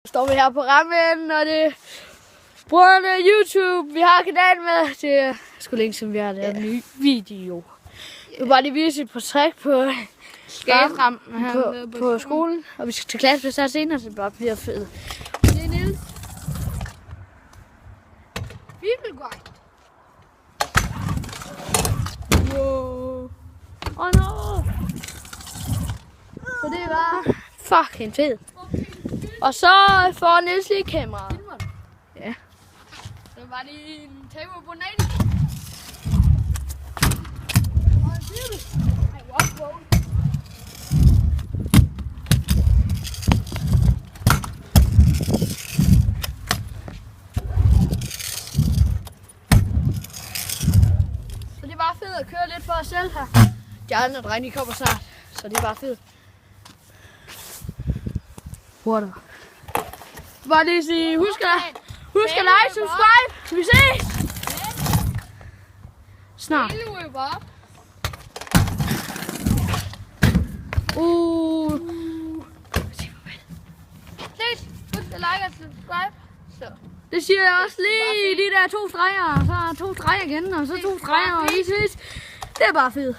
Står vi her på rammen, og det brugerne YouTube. Vi har kanalen med. Det er sgu længe siden vi har lavet en ny video. Jeg vil bare lige vise et portræt på skaterampen på skolen. Og vi skal til klasse her senere, så det bare bliver fedt. Det er Niels. Bibelguide. Wow. Oh no. Så det var fucking fedt. Og så får Niels lige kamera. Ja. Så var det en table på den ene. Så det er bare fedt at køre lidt for os selv her. De andre drenge kommer snart, så det er bare fedt. Water. Bare lige sige, husk at like, subscribe, så vi ses! Snart. Husk at like og subscribe. Så. Det siger jeg også lige, de der 2 streger, så 2 streger igen, og så 2 streger, og vi ses. Det er bare fedt.